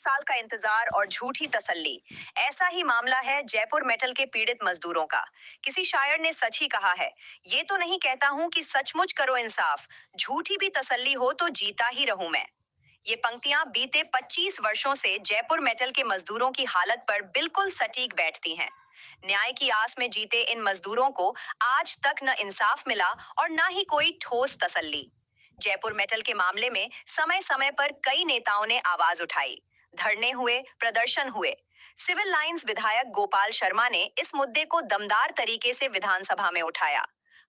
साल का इंतजार और झूठी तसल्ली। ऐसा ही मामला है जयपुर मेटल के पीड़ित मजदूरों का। किसी शायर ने सच ही कहा है, ये तो नहीं कहता हूँ कि सचमुच करो इंसाफ, झूठी भी तसल्ली हो तो जीता ही रहूं मैं। ये पंक्तियां बीते 25 वर्षों से जयपुर मेटल के मजदूरों की हालत पर बिल्कुल सटीक बैठती हैं। न्याय की आस में जीते इन मजदूरों को आज तक न इंसाफ मिला और न ही कोई ठोस तसल्ली। जयपुर मेटल के मामले में समय समय पर कई नेताओं ने आवाज उठाई, धरने हुए, प्रदर्शन हुए। सिविल लाइंस विधायक गोपाल शर्मा ने इस मुद्दे को दमदार तरीके से विधानसभा में उठाया।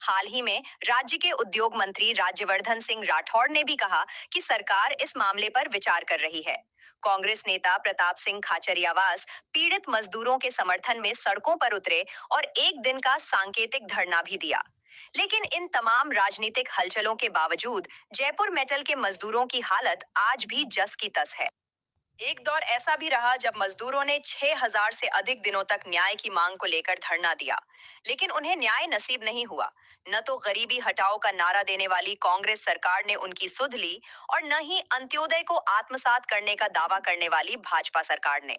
हाल ही में राज्य के उद्योग मंत्री राज्यवर्धन सिंह राठौड़ ने भी कहा कि सरकार इस मामले पर विचार कर रही है। कांग्रेस नेता प्रताप सिंह खाचरियावास पीड़ित मजदूरों के समर्थन में सड़कों पर उतरे और एक दिन का सांकेतिक धरना भी दिया। लेकिन इन तमाम राजनीतिक हलचलों के बावजूद जयपुर मेटल के मजदूरों की हालत आज भी जस की तस है। एक दौर ऐसा भी रहा जब मजदूरों ने 6000 से अधिक दिनों तक न्याय की मांग को लेकर धरना दिया, लेकिन उन्हें न्याय नसीब नहीं हुआ। न तो गरीबी हटाओ का नारा देने वाली कांग्रेस सरकार ने उनकी सुध ली और न ही अंत्योदय को आत्मसात करने का दावा करने वाली भाजपा सरकार ने।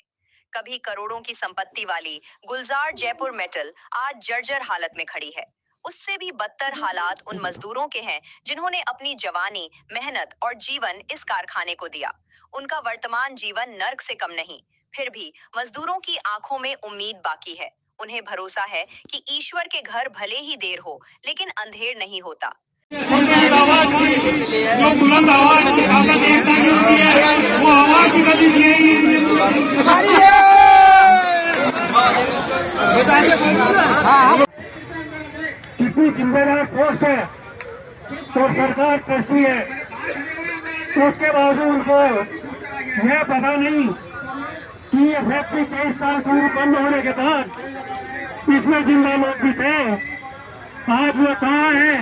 कभी करोड़ों की संपत्ति वाली गुलजार जयपुर मेटल आज जर्जर हालत में खड़ी है। उससे भी बदतर हालात उन मजदूरों के हैं जिन्होंने अपनी जवानी, मेहनत और जीवन इस कारखाने को दिया। उनका वर्तमान जीवन नर्क से कम नहीं। फिर भी मजदूरों की आंखों में उम्मीद बाकी है। उन्हें भरोसा है कि ईश्वर के घर भले ही देर हो, लेकिन अंधेर नहीं होता। जो बुलंद आवाज की ताकत एकता की होती है, वो आवाज की गति कितनी जिम्मेदार पोस्ट है तो सरकार कैसी है, तो उसके बावजूद उनको यह पता नहीं कि ये फैक्ट्री 23 साल पूर्व बंद होने के बाद इसमें जिंदा लोग भी थे। आज वो कहाँ है,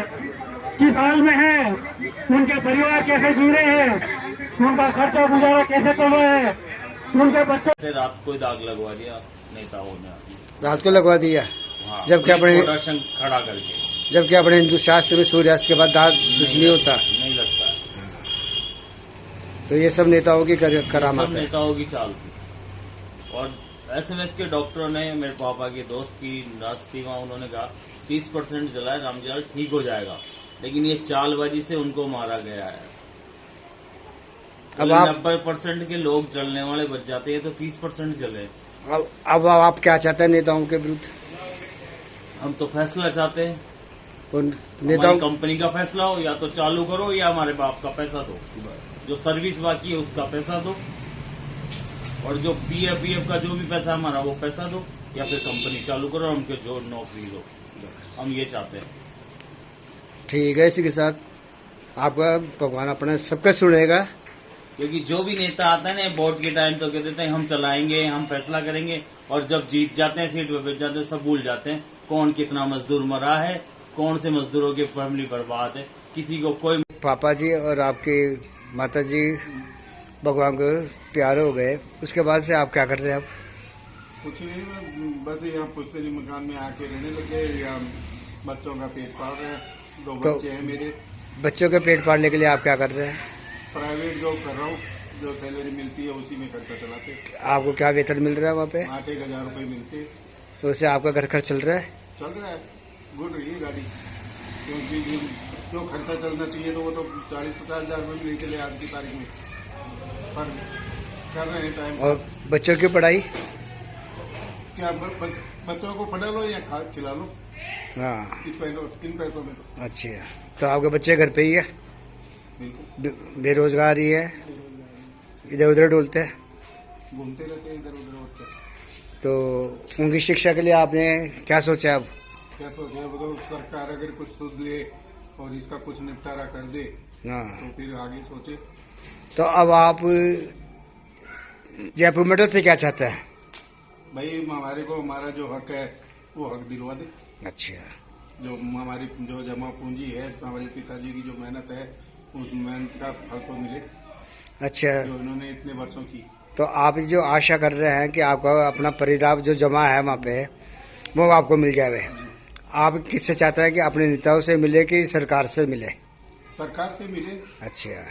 किस हाल में है, उनके परिवार कैसे जी रहे हैं, उनका खर्चा गुजारा कैसे चल रहा है, उनके बच्चे। रात को दाग लगवा दिया नेताओं ने, रात को लगवा दिया। हाँ, जबकि अपने खड़ा करके, जबकि अपने हिंदू शास्त्र में सूर्यास्त के बाद दाग नहीं होता, नहीं लगता। तो ये सब नेताओं की करामात है, नेताओं की चाल थी। और एसएमएस के डॉक्टरों ने, मेरे पापा के दोस्त की नर्स थी वहाँ, उन्होंने कहा 30% जला है, रामजल ठीक हो जाएगा, लेकिन ये चालबाजी से उनको मारा गया है। अब 90% के लोग जलने वाले बच जाते हैं तो 30% जले। अब आप क्या चाहते हैं नेताओं के विरुद्ध? हम तो फैसला चाहते हैं, नेताओं कंपनी का फैसला हो, या तो चालू करो या हमारे बाप का पैसा दो, जो सर्विस बाकी है उसका पैसा दो, और जो पीएफ का जो भी पैसा हमारा वो पैसा दो, या फिर कंपनी चालू करो, हमको जो नौकरी दो। हम ये चाहते हैं। ठीक है, इसी के साथ आपका भगवान अपना सबका सुनेगा। क्योंकि जो भी नेता आता है ना वोट के टाइम तो कह देते हैं हम चलाएंगे, हम फैसला करेंगे, और जब जीत जाते हैं, सीट पे बैठ जाते हैं, सब भूल जाते हैं कौन कितना मजदूर मरा है, कौन से मजदूरों की फैमिली बर्बाद है, किसी को कोई। पापा जी और आपके माता जी भगवान को प्यारे हो गए, उसके बाद से आप क्या कर रहे हैं? आप कुछ नहीं, बस यहाँ पुश्तरी मकान में आके रहने लगे, या बच्चों का पेट पाल रहे हैं। 2 बच्चे हैं मेरे। बच्चों के पेट पालने के लिए आप क्या कर रहे हैं? प्राइवेट जॉब कर रहा हूँ, जो सैलरी मिलती है उसी में खर्चा चलाते। आपको क्या वेतन मिल रहा है वहाँ पे? 8-1000 रुपये मिलते। तो उससे आपका घर खर्च चल रहा है? चल रहा है, गुड रही है गाड़ी, क्योंकि जो खर्चा चलना चाहिए तो वो तो 40-50 हजार रुपये भी नहीं चले आज की तारीख में, पर कर रहे हैं टाइम। और बच्चों की पढ़ाई क्या बच्चों को पढ़ा लो या खिला लो, हाँ, इन पैसों में तो। अच्छा, तो आपके बच्चे घर पे ही है? बिल्कुल बेरोजगार ही है, इधर उधर डोलते हैं, घूमते रहते हैं इधर उधर। और तो उनकी शिक्षा के लिए आपने क्या सोचा? अब क्या सोचा, बताओ, सरकार अगर कुछ सोच ले और इसका कुछ निपटारा कर दे, हाँ, तो फिर आगे सोचे। तो अब आप जयपुर मेटल से क्या चाहते हैं? भाई हमारे को हमारा जो हक है वो हक दिलवा दे। अच्छा, जो हमारी जो जमा पूंजी है, हमारे पिताजी की जो मेहनत है, उस मेहनत का फल तो मिले। अच्छा, जो इन्होंने इतने वर्षों की। तो आप जो आशा कर रहे हैं कि आपका अपना परिणाम जो जमा है वहाँ पे वो आपको मिल जाए, आप किससे चाहते हैं कि अपने नेताओं से मिले कि सरकार से मिले? सरकार से मिले। अच्छा,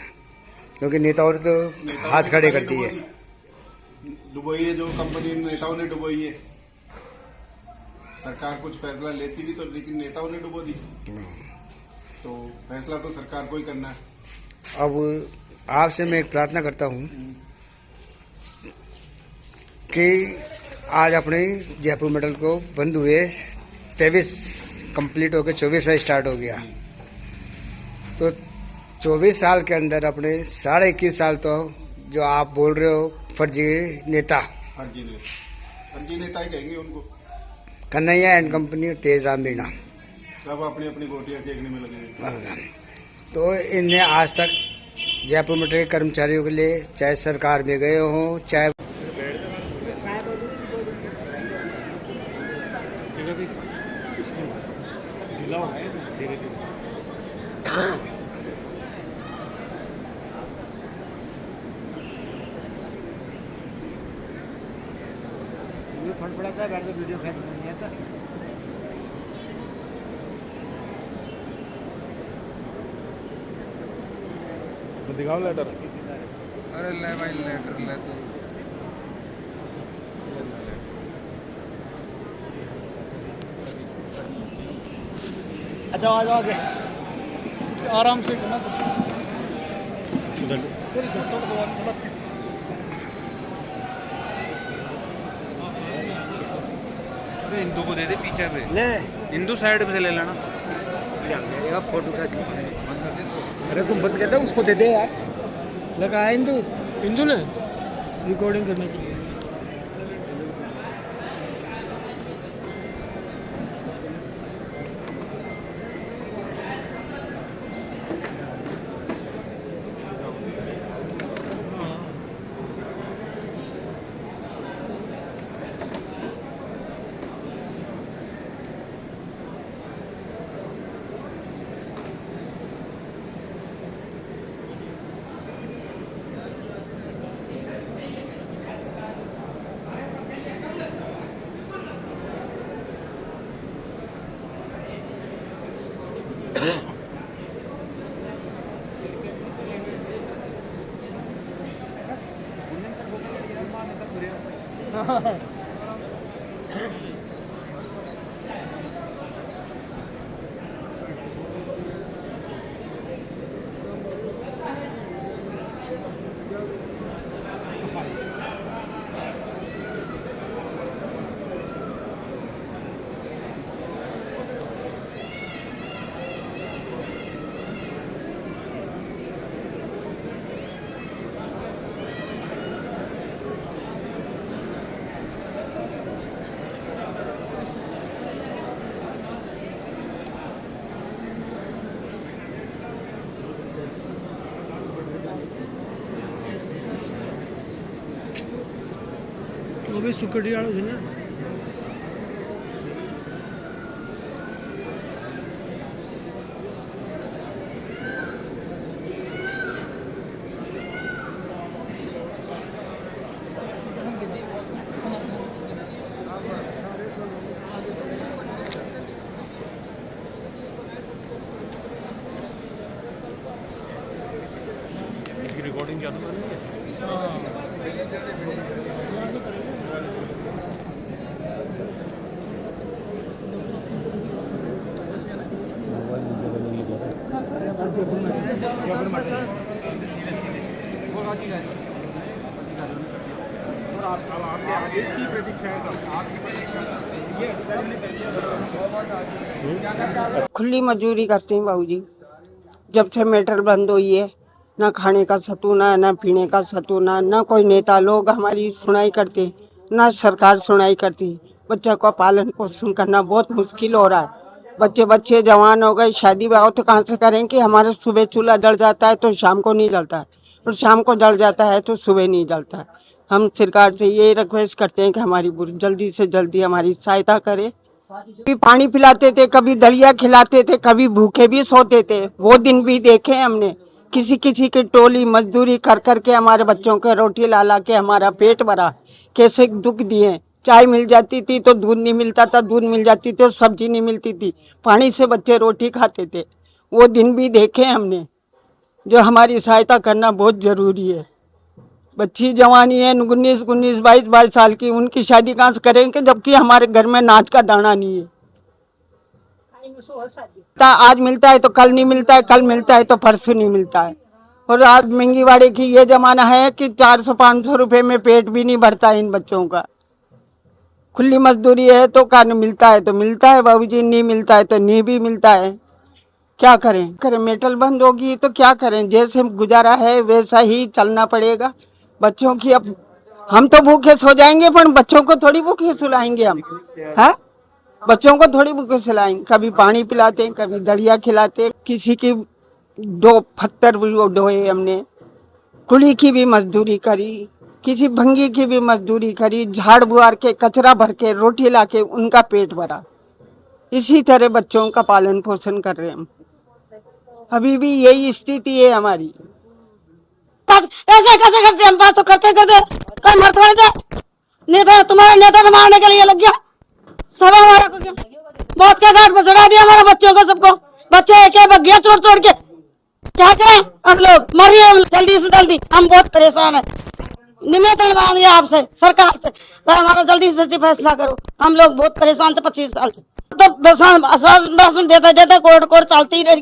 क्योंकि नेताओं ने तो हाथ खड़े कर दिए। डुबोई है, जो कंपनी नेताओं ने डुबोई है। सरकार कुछ फैसला लेती भी तो, लेकिन नेताओं ने डुबो दी। तो फैसला तो सरकार को ही करना है। अब आपसे मैं एक प्रार्थना करता हूँ कि आज अपने जयपुर मेटल को बंद हुए 23 कंप्लीट होकर 24 में स्टार्ट हो गया, तो 24 साल के अंदर अपने 21.5 साल तो जो आप बोल रहे हो फर्जी नेता, फर्जी नेता ही कहेंगे उनको। कन्हैया एंड कंपनी, तेजराम मीणा, सब अपनी अपनी गोटियां सेकने में लगे हैं। तो इन्हें आज तक जयपुर मेट्रो के कर्मचारियों के लिए चाहे सरकार में गए हों चाहे फट पड़ाता है, बैठ के वीडियो खींच नहीं आता। दिखाओ लेटर। अरे ले भाई लेटर ले तू। अच्छा आ जाओ आगे, आराम से करना कुछ। सॉरी सर, थोड़ा पीछे। अरे हिंदू को दे दे पीछे पे, ले हिंदू साइड पे से ले लेना। फोटो खींच। अरे तुम बंद कर दो, उसको दे दे यार। लगा है हिंदू हिंदू ने रिकॉर्डिंग करने के लिए। वो भी सुकड़ी वालों से ना। रिकॉर्डिंग ज़्यादा करनी है। खुली मजदूरी करते हैं बाबूजी। जब से मेट्रो बंद हुई है, ना खाने का सतूना, ना पीने का सतूना, ना कोई नेता लोग हमारी सुनाई करते, ना सरकार सुनाई करती। बच्चा का पालन पोषण करना बहुत मुश्किल हो रहा है। बच्चे जवान हो गए, शादी ब्याह तो कहाँ से करेंगे। हमारे सुबह चूल्हा जल जाता है तो शाम को नहीं जलता है, और शाम को जल जाता है तो सुबह नहीं जलता है। हम सरकार से ये रिक्वेस्ट करते हैं कि हमारी जल्दी से जल्दी हमारी सहायता करे। कभी पानी पिलाते थे, कभी दलिया खिलाते थे, कभी भूखे भी सोते थे। वो दिन भी देखे हमने। किसी की टोली मजदूरी कर करके हमारे बच्चों के रोटी ला के हमारा पेट भरा। कैसे दुख दिए। चाय मिल जाती थी तो दूध नहीं मिलता था, दूध मिल जाती थी तो सब्जी नहीं मिलती थी। पानी से बच्चे रोटी खाते थे। वो दिन भी देखे हमने। जो हमारी सहायता करना बहुत जरूरी है। बच्ची जवानी है 19 19 22 22 साल की, उनकी शादी कहाँ से करेंगे जबकि हमारे घर में नाच का दाना नहीं है। आज मिलता है तो कल नहीं मिलता है, कल मिलता है तो परसों नहीं मिलता है। और आज महंगीवाड़ी की ये जमाना है कि 400-500 रुपए में पेट भी नहीं भरता है इन बच्चों का। खुली मजदूरी है तो कार्य मिलता है तो मिलता है बाबूजी, नहीं मिलता है तो नहीं भी मिलता है। क्या करें मेटल बंद होगी तो क्या करें, जैसे गुजारा है वैसा ही चलना पड़ेगा। बच्चों की अब हम तो भूखे सो जाएंगे पर बच्चों को थोड़ी भूखे सुलाएंगे हम, है बच्चों को थोड़ी भूखे सुलाएंगे। कभी पानी पिलाते हैं, कभी दड़िया खिलाते, किसी की 2 पत्थर भी ढोए हमने, कुली की भी मजदूरी करी, किसी भंगी की भी मजदूरी करी, झाड़ बुआर के कचरा भर के रोटी ला के उनका पेट भरा। इसी तरह बच्चों का पालन पोषण कर रहे हैं हम। अभी भी यही स्थिति है हमारी। ऐसे कैसे करते हम बात तो करते करते कल मर थोड़े थे, नेता तुम्हारे नेता को मारने के लिए लग गया सब हमारा को क्या बहुत का घाट बचड़ा दिया हमारे बच्चों को, सबको बच्चे एक एक गया छोड़ छोड़ के। क्या करें हम लोग, मरिए जल्दी से जल्दी, हम बहुत परेशान है। निवेदन मांगे आपसे सरकार से हमारा जल्दी से फैसला करो, हम लोग बहुत परेशान से 25 साल से। तो आश्वासन देते देते कोर्ट चलती ही रहेगी,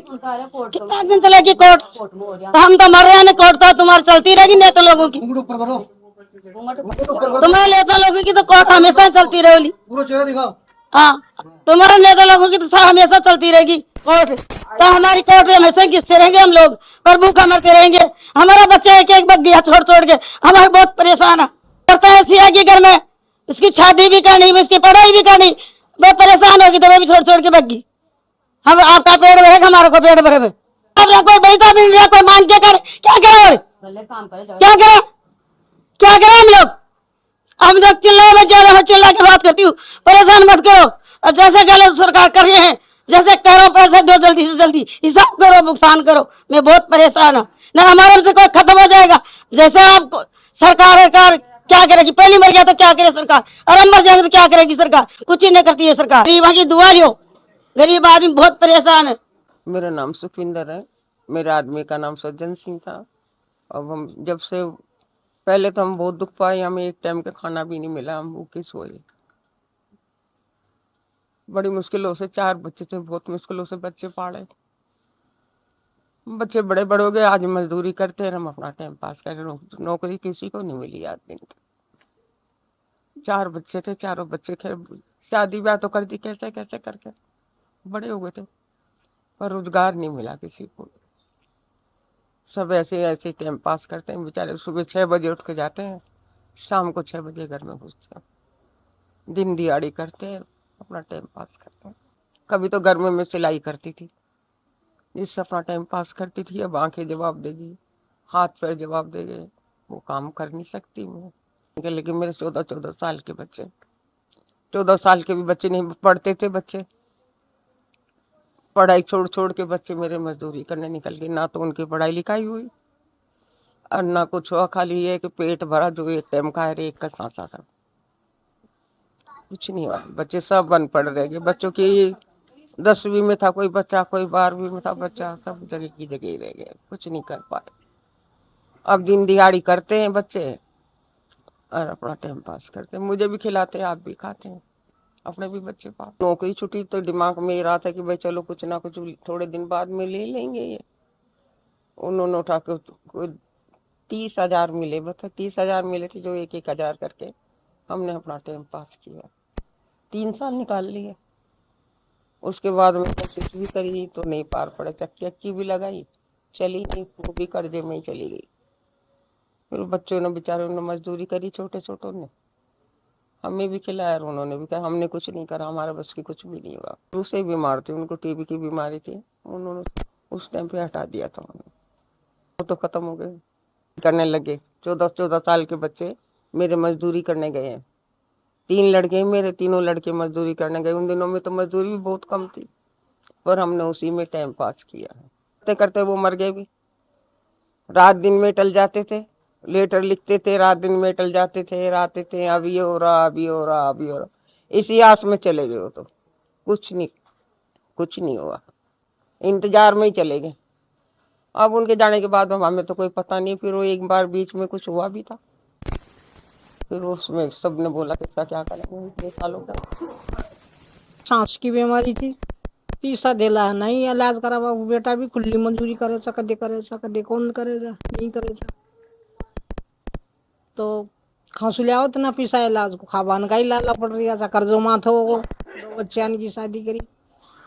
कितना दिन चलेगी कोर्ट, तो हम तो मर रहे हैं, कोर्ट तो तुम्हारी चलती रहेगी नेता लोगों की, तुम्हारे नेता लोगों की तो कोर्ट हमेशा चलती रहेगी। हाँ तुम्हारे नेता लोगों की तो हमेशा चलती रहेगी कोर्ट, तो हमारी कोर्ट हमेशा घिसते रहेंगे हम लोग और भूखा मरते रहेंगे। हमारा बच्चा एक एक बग गया छोड़ छोड़ के, हमारे बहुत परेशान है। करता है ऐसी आएगी घर में, इसकी शादी भी करनी, इसकी पढ़ाई भी करनी, वो परेशान होगी तो वो भी छोड़ छोड़ के बग्गी। हम आपका पेट भरेगा, हमारे को पेट भरे, कोई पैसा भी नहीं, कोई मांग के करे, क्या करे क्या करे क्या करे हम लोग चिल्ला में जा रहे हैं, चिल्ला के बात करती हूँ, परेशान मत करो। अब जैसे गलत सरकार कर रहे हैं, जैसे करो पैसे दो जल्दी से जल्दी, हिसाब करो, भुगतान करो। मैं बहुत परेशान हूँ, ना हमारे से कोई खत्म हो जाएगा। जैसे आप सरकार क्या करेगी, पहली मर गया तो क्या करे सरकार, और हम मर जाएंगे तो क्या करेगी सरकार, कुछ ही नहीं करती है सरकार। गरीबों की दुआरी हो, गरीब आदमी बहुत परेशान है। मेरा नाम सुखविंदर है, मेरे आदमी का नाम सज्जन सिंह था। अब हम जब से पहले तो हम बहुत दुख पाए, हमें एक टाइम का खाना भी नहीं मिला, हम भूखे सोए। बड़ी मुश्किलों से 4 बच्चे थे, बहुत मुश्किलों से बच्चे पाले, बच्चे बड़े बड़े हो गए। आज मजदूरी करते हैं, हम अपना टाइम पास कर रहे, नौकरी किसी को नहीं मिली आज दिन तक। 4 बच्चे थे, चारों बच्चे खैर शादी ब्याह तो कर दी कैसे कैसे करके, बड़े हो गए थे, पर रोजगार नहीं मिला किसी को। सब ऐसे ऐसे टाइम पास करते हैं बेचारे। सुबह 6 बजे उठ के जाते हैं, शाम को 6 बजे घर में घुसते हैं, दिन दिहाड़ी करते हैं, अपना टाइम पास करते हैं। कभी तो घर में मैं सिलाई करती थी, जिससे अपना टाइम पास करती थी। अब आंखें जवाब देगी, हाथ पैर जवाब देंगे, वो काम कर नहीं सकती मैं। लेकिन मेरे 14-14 साल के बच्चे, 14 साल के भी बच्चे नहीं पढ़ते थे, बच्चे पढ़ाई छोड़ छोड़ के बच्चे मेरे मजदूरी करने निकल गए। ना तो उनकी पढ़ाई लिखाई हुई और ना कुछ हुआ, खाली ये कि पेट भरा, जो एक टाइम का है, एक का सांसा था, कुछ नहीं हुआ। बच्चे सब अनपढ़ रह गए। बच्चों की 10वीं में था कोई बच्चा, कोई 12वीं में था बच्चा, सब जगह की जगह ही रह गए, कुछ नहीं कर पाए। अब दिन दिहाड़ी करते हैं बच्चे और अपना टाइम पास करते हैं। मुझे भी खिलाते हैं, आप भी खाते हैं, अपने भी बच्चे पास। नौकरी छुट्टी तो दिमाग में ये रहा था कि भाई चलो कुछ ना कुछ थोड़े दिन बाद में ले लेंगे। ये उन्होंने उठा के कोई 30,000 मिले, बता 30,000 मिले थे, जो 1-1 हज़ार करके हमने अपना टाइम पास किया। 3 साल निकाल लिए। उसके बाद में कोशिश भी करी तो नहीं पार पड़े, चक्की भी लगाई, चली नहीं, वो भी कर्जे में ही चली गई। फिर बच्चों ने बेचारों ने मजदूरी करी, छोटे छोटों ने, हमें भी खिलाया और उन्होंने भी कहा। हमने कुछ नहीं करा, हमारे बस की कुछ भी नहीं हुआ। दूसरे बीमार थे, उनको टीबी की बीमारी थी, उन्होंने उस टाइम पे हटा दिया था उन्होंने, वो तो खत्म हो गए। करने लगे 14-14 साल के बच्चे मेरे मजदूरी करने गए हैं। 3 लड़के मेरे, तीनों लड़के मजदूरी करने गए। उन दिनों में तो मजदूरी भी बहुत कम थी, पर हमने उसी में टाइम पास किया है। करते करते वो मर गए भी। रात दिन में टल जाते थे, लेटर लिखते थे, रात दिन में टल जाते थे, आते थे, अभी हो रहा, अभी हो रहा, अभी हो रहा, इसी आस में चले गए। वो तो कुछ नहीं हुआ, इंतजार में ही चले गए। अब उनके जाने के बाद हमें तो कोई पता नहीं। फिर वो एक बार बीच में कुछ हुआ भी था, फिर उसमें सबने बोला कि इसका क्या करेंगे इतने सालों का। सांस की बीमारी थी, पैसा दिला नहीं इलाज करावा, वो बेटा भी खुली मंजूरी करे कदे कौन करेगा, नहीं करेगा। तो खांसू लिया उतना पैसा इलाज को खाबान का ही लाला पड़ रही था। कर्जो माथ हो गो, 2 बच्चियां की शादी करी,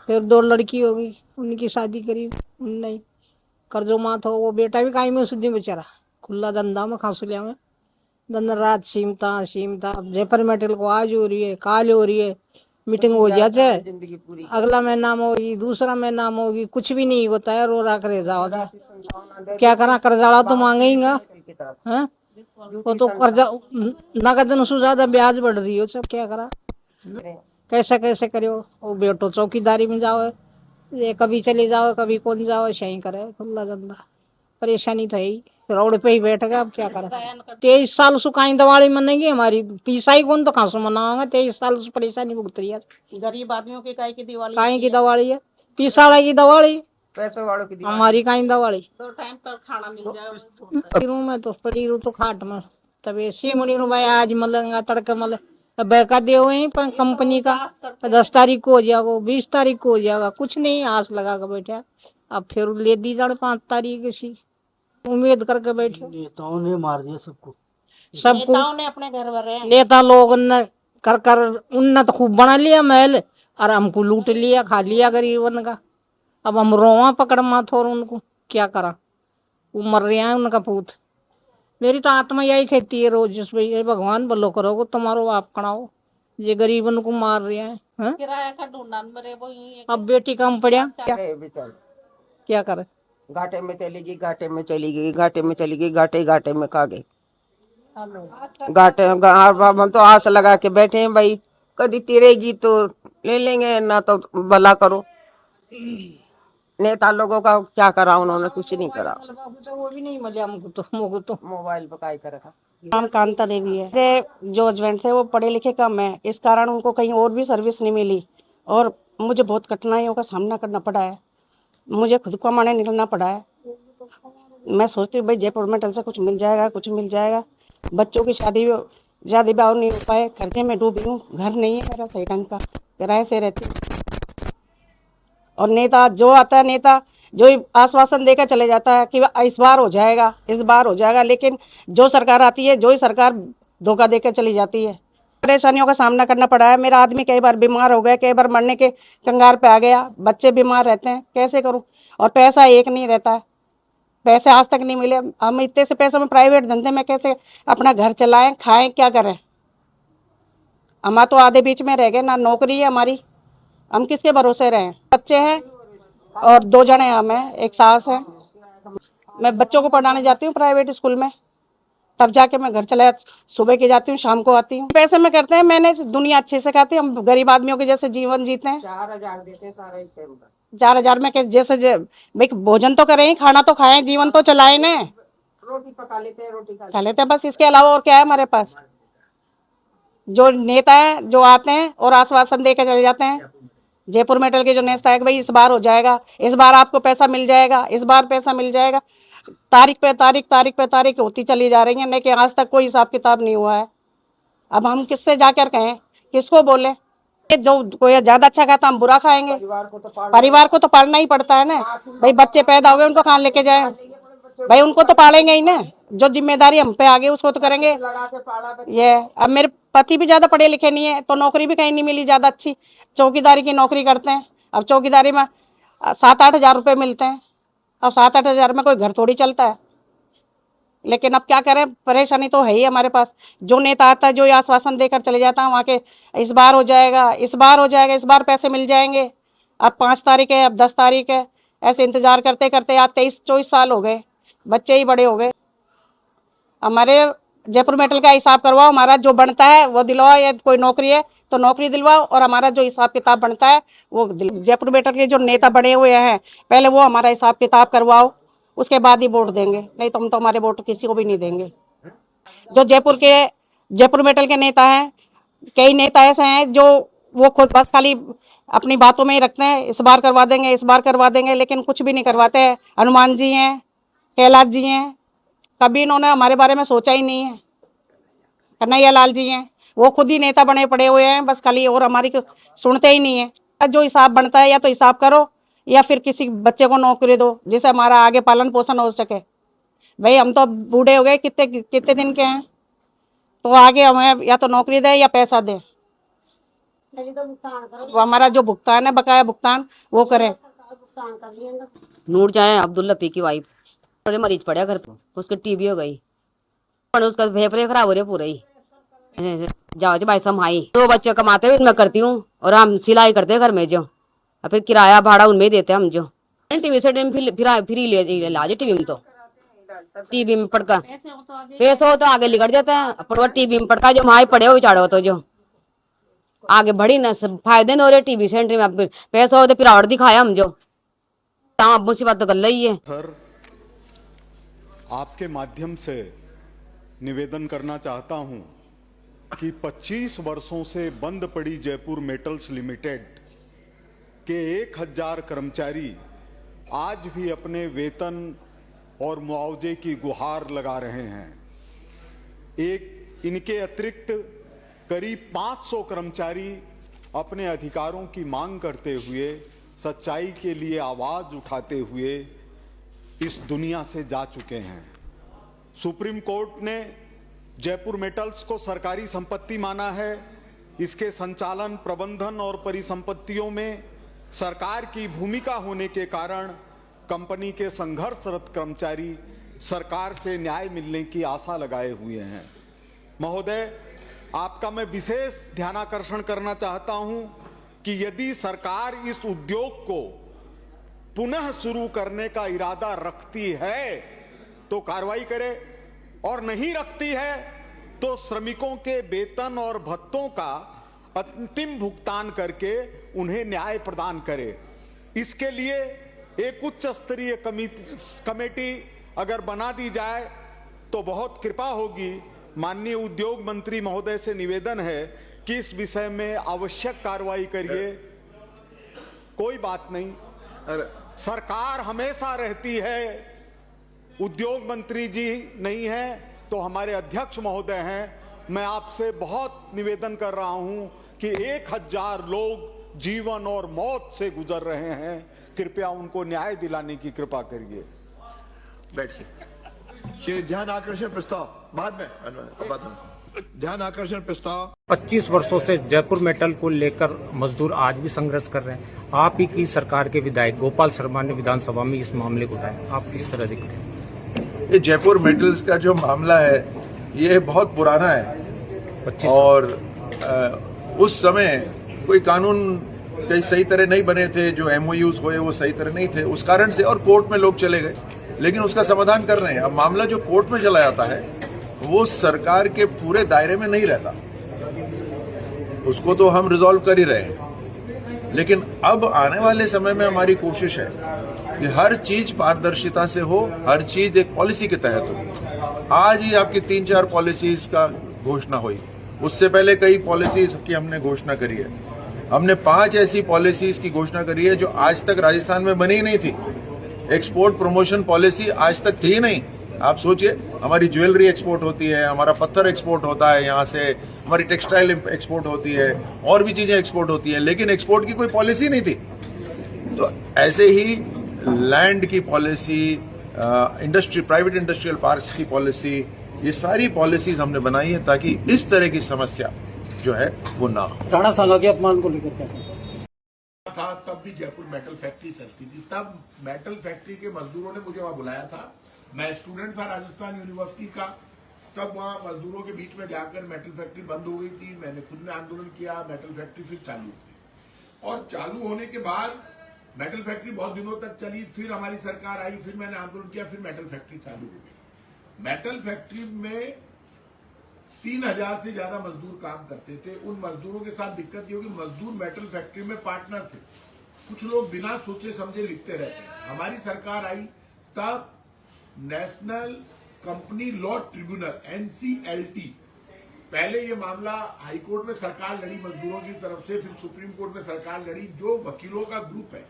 फिर 2 लड़की हो गई, उनकी शादी करी, नहीं कर्जो माथ हो। वो बेटा भी काई में सुधी बेचारा खुला धंधा में खांसू लिया में दिन रात सीमता। अब जेपर मेटल को आज हो रही है, काल हो रही है, मीटिंग हो जाए, जिंदगी पूरी अगला महीना में होगी, दूसरा महीना में होगी, कुछ भी नहीं होता है। रो रख रह जाओ, क्या करा, कर्जाला तो मांगेगा, हैं? वो तो कर्जा नगद से ज्यादा ब्याज बढ़ रही है, सब क्या करा, कैसे करो। वो बेटो चौकीदारी में जाओ, ये कभी चले जाओ कभी कौन जाओ, सही करे खुला धंधा। परेशानी तो है, रोड पे ही बैठ गया, अब क्या करा। 23 साल सुखाई दिवाली मनेगी हमारी, पीसा ही कौन तो खासो मनाओगे। 23 साल से परेशानी भुगत रही है गरीब आदमियों की। काई की दिवाली है, पीसा वाला की दिवाली, पैसे वालों की हमारी काई दिवाली। 2 टाइम पर खाना मिल जाए मैं तो पड़ी रू तो खाट में, तब ऐसी मुनी रू भाई आज मलेगा तड़के मले बैका दे हुए कंपनी का 10 तारीख को हो जाएगा, 20 तारीख को हो जाएगा, कुछ नहीं आस लगा कर बैठे। अब फिर ले दी जाने 5 तारीख ऐसी उम्मीद करके बैठे। नेताओं ने मार दिया सबको, नेताओं ने अपने घर भरे, नेता लोग ने कर उन्नत खूब बना लिया महल, और हमको लूट लिया, खा लिया गरीबन का। अब हम रोवा पकड़ माथ और उनको क्या करा, वो मर रहे हैं उनका पूत। मेरी तो आत्मा यही कहती है रोज, जिसमें ये भगवान भलो करोगे तुम्हारो आप कणाओ, ये गरीबन को मार रहे हैं। किराया का ढूंढना मरे वो ही। अब बेटी कम पड़ा, क्या करे, घाटे में चली गई, घाटे में चली गई, घाटे में चली गई, घाटे में खा गई। घाटे हम तो आस लगा के बैठे हैं भाई, कभी तिरेगी तो ले लेंगे, ना तो भला करो। नेता लोगों का क्या करा, उन्होंने कुछ नहीं करा। वो भी नहीं मजा हमको तो मोबाइल पकाई कर रखा। नाम कांता देवी है। मेरे जो हस्बैंड थे वो पढ़े लिखे कम है, इस कारण उनको कहीं और भी सर्विस नहीं मिली, और मुझे बहुत कठिनाइयों का सामना करना पड़ा है। मुझे खुद कमाने निकलना पड़ा है। मैं सोचती हूँ भाई जयपुर मेटल से कुछ मिल जाएगा। बच्चों की शादी ब्याह नहीं हो पाए, खर्चे में डूबी हूँ, घर नहीं है मेरा सही ढंग का, किराए से रहती हूँ। और नेता जो आता है, नेता जो आश्वासन देकर चले जाता है कि इस बार हो जाएगा, लेकिन जो सरकार आती है, जो ही सरकार धोखा देकर चली जाती है। परेशानियों का सामना करना पड़ा है। मेरा आदमी कई बार बीमार हो गया, कई बार मरने के कंगार पे आ गया, बच्चे बीमार रहते हैं, कैसे करूं। और पैसा एक नहीं रहता है, पैसे आज तक नहीं मिले। हम इतने से पैसों में प्राइवेट धंधे में कैसे अपना घर चलाएं, खाएं, क्या करें। हम तो आधे बीच में रह गए, ना नौकरी है हमारी, हम किसके भरोसे रहें। बच्चे हैं और 2 जने हम हैं, एक सास है। मैं बच्चों को पढ़ाने जाती हूँ प्राइवेट स्कूल में, तब जाके मैं घर चला, सुबह की जाती हूँ, शाम को आती हूँ। पैसे में करते हैं, मैंने दुनिया अच्छे से खाती, हम गरीब आदमियों के जैसे जीवन जीते हैं। 4000 देते सारा 4000 में जैसे भाई भोजन तो करें, खाना तो खाएं, जीवन तो चलाएं ना, रोटी पका लेते हैं, रोटी खा लेते हैं, बस इसके अलावा और क्या है हमारे पास। जो नेता है जो आते हैं और आश्वासन देकर चले जाते हैं, जयपुर मेटल के जो नेता है भाई इस बार हो जाएगा, इस बार आपको पैसा मिल जाएगा, इस बार पैसा मिल जाएगा, तारीख पे तारीख होती चली जा रही है, लेकिन आज तक कोई हिसाब किताब नहीं हुआ है। अब हम किससे जाकर कहें, किसको बोले। जो कोई ज्यादा अच्छा खाता हम बुरा खाएंगे। परिवार को तो पालना ही पड़ता है ना भाई, बच्चे पैदा हो गए उनको कहाँ लेके जाए भाई, उनको तो पालेंगे ही ना, जो जिम्मेदारी हम पे आ गई उसको तो करेंगे। ये अब मेरे पति भी ज्यादा पढ़े लिखे नहीं है, तो नौकरी भी कहीं नहीं मिली ज्यादा अच्छी, चौकीदारी की नौकरी करते हैं। अब चौकीदारी में 7-8 हजार रुपये मिलते हैं, अब 7-8 हजार में कोई घर थोड़ी चलता है। लेकिन अब क्या करें, परेशानी तो है ही हमारे पास। जो नेता आता है, जो आश्वासन देकर चले जाता है वहाँ के, इस बार हो जाएगा, इस बार पैसे मिल जाएंगे, अब 5 तारीख है, अब 10 तारीख है, ऐसे इंतजार करते करते आज 23-24 साल हो गए, बच्चे ही बड़े हो गए। हमारे जयपुर मेटल का हिसाब करवाओ, हमारा जो बनता है वो दिलवाओ, या कोई नौकरी है तो नौकरी दिलवाओ, और हमारा जो हिसाब किताब बनता है वो जयपुर मेटल के जो नेता बने हुए हैं पहले वो हमारा हिसाब किताब करवाओ, उसके बाद ही वोट देंगे, नहीं तो हम तो हमारे वोट किसी को भी नहीं देंगे। जो जयपुर मेटल के नेता हैं, कई नेता ऐसे हैं जो वो खुद बस खाली अपनी बातों में ही रखते हैं, इस बार करवा देंगे, लेकिन कुछ भी नहीं करवाते हैं। हनुमान जी हैं, कैलाश जी हैं, कभी इन्होंने हमारे बारे में सोचा ही नहीं है। कन्हैया लाल जी हैं, वो खुद ही नेता बने पड़े हुए हैं, बस खाली और हमारी सुनते ही नहीं है। जो हिसाब बनता है या तो हिसाब करो या फिर किसी बच्चे को नौकरी दो जिससे हमारा आगे पालन पोषण हो सके। भाई हम तो बूढ़े हो गए, कितने कितने दिन के हैं, तो आगे हमें या तो नौकरी दे या पैसा दे। वो हमारा जो भुगतान है, बकाया भुगतान, वो करे। नूर जाए अब्दुल्ला पी की वाइफ, बड़े मरीज पड़े घर पे, उसके टीबी हो गई, उसका फेफड़े खराब हो रहे पूरे ही। जाओ जी भाई समाई, 2 बच्चे कमाते हुए मैं करती हूँ और हम सिलाई करते हैं घर में जो, और फिर किराया भाड़ा उनमें ही देते हैं हम जो। टीवी से फ्री ले लाजे टीवी में, तो टीवी में पड़का पैसा हो तो आगे लिगड़ जाता है, पर टीवी में पड़का जो वहां पड़े हो चाड़ो तो जो आगे बढ़ी ना, सब फायदे न हो रहे टीवी सेंटर में। अब पैसा हो तो फिर और दिखाया हम जो, अब मुसीबत तो गल ही है। सर, आपके माध्यम से निवेदन करना चाहता हूं कि 25 वर्षों से बंद पड़ी जयपुर मेटल्स लिमिटेड के 1000 कर्मचारी आज भी अपने वेतन और मुआवजे की गुहार लगा रहे हैं। इनके अतिरिक्त करीब 500 कर्मचारी अपने अधिकारों की मांग करते हुए, सच्चाई के लिए आवाज उठाते हुए इस दुनिया से जा चुके हैं। सुप्रीम कोर्ट ने जयपुर मेटल्स को सरकारी संपत्ति माना है। इसके संचालन, प्रबंधन और परिसंपत्तियों में सरकार की भूमिका होने के कारण कंपनी के संघर्षरत कर्मचारी सरकार से न्याय मिलने की आशा लगाए हुए हैं। महोदय, आपका मैं विशेष ध्यानाकर्षण करना चाहता हूं कि यदि सरकार इस उद्योग को पुनः शुरू करने का इरादा रखती है तो कार्रवाई करे, और नहीं रखती है तो श्रमिकों के वेतन और भत्तों का अंतिम भुगतान करके उन्हें न्याय प्रदान करे। इसके लिए एक उच्च स्तरीय कमेटी अगर बना दी जाए तो बहुत कृपा होगी। माननीय उद्योग मंत्री महोदय से निवेदन है कि इस विषय में आवश्यक कार्रवाई करिए। कोई बात नहीं, सरकार हमेशा रहती है। उद्योग मंत्री जी नहीं है तो हमारे अध्यक्ष महोदय हैं। मैं आपसे बहुत निवेदन कर रहा हूं कि 1000 लोग जीवन और मौत से गुजर रहे हैं, कृपया उनको न्याय दिलाने की कृपा करिए। बैठिए। ध्यान आकर्षण प्रस्ताव बाद में ध्यान आकर्षण प्रस्ताव। 25 वर्षों से जयपुर मेटल को लेकर मजदूर आज भी संघर्ष कर रहे हैं। आप ही की सरकार के विधायक गोपाल शर्मा ने विधानसभा में इस मामले को उठाया, आप किस तरह देखते हैं? ये जयपुर मेटल्स का जो मामला है ये बहुत पुराना है और उस समय कोई कानून कई सही तरह नहीं बने थे, जो MOUs हुए वो सही तरह नहीं थे, उस कारण से और कोर्ट में लोग चले गए, लेकिन उसका समाधान कर रहे हैं। अब मामला जो कोर्ट में चला जाता है वो सरकार के पूरे दायरे में नहीं रहता, उसको तो हम रिजॉल्व कर ही रहे हैं, लेकिन अब आने वाले समय में हमारी कोशिश है कि हर चीज पारदर्शिता से हो, हर चीज एक पॉलिसी के तहत हो। आज ही आपकी 3-4 पॉलिसीज का घोषणा हुई, उससे पहले कई पॉलिसीज की हमने घोषणा करी है। हमने 5 ऐसी पॉलिसीज की घोषणा करी है जो आज तक राजस्थान में बनी ही नहीं थी। एक्सपोर्ट प्रमोशन पॉलिसी आज तक थी नहीं। आप सोचिए, हमारी ज्वेलरी एक्सपोर्ट होती है, हमारा पत्थर एक्सपोर्ट होता है यहाँ से, हमारी टेक्सटाइल एक्सपोर्ट होती है, और भी चीजें एक्सपोर्ट होती हैं, लेकिन एक्सपोर्ट की कोई पॉलिसी नहीं थी। तो ऐसे ही लैंड की पॉलिसी, प्राइवेट इंडस्ट्रियल पार्क्स की पॉलिसी, ये सारी पॉलिसीज हमने बनाई है ताकि इस तरह की समस्या जो है वो ना हो। राणा सांगा के अपमान को लेकर था तब भी जयपुर मेटल फैक्ट्री चलती थी। तब मेटल फैक्ट्री के मजदूरों ने मुझे वहां बुलाया था। मैं स्टूडेंट था राजस्थान यूनिवर्सिटी का। तब वहां मजदूरों के बीच में जाकर मेटल फैक्ट्री बंद हो गई थी। मैंने खुद ने आंदोलन किया, मेटल फैक्ट्री फिर चालू हुई और चालू होने के बाद मेटल फैक्ट्री बहुत दिनों तक चली। फिर हमारी सरकार आई, फिर मैंने आंदोलन किया, फिर मेटल फैक्ट्री चालू हो गई। मेटल फैक्ट्री में 3000 से ज्यादा मजदूर काम करते थे। उन मजदूरों के साथ दिक्कत ये होगी, मजदूर मेटल फैक्ट्री में पार्टनर थे। कुछ लोग बिना सोचे समझे लिखते रहते हैं। हमारी सरकार आई तब national company law tribunal NCLT, पहले ये मामला हाईकोर्ट में सरकार लड़ी मजदूरों की तरफ से, फिर सुप्रीम कोर्ट में सरकार लड़ी। जो वकीलों का ग्रुप है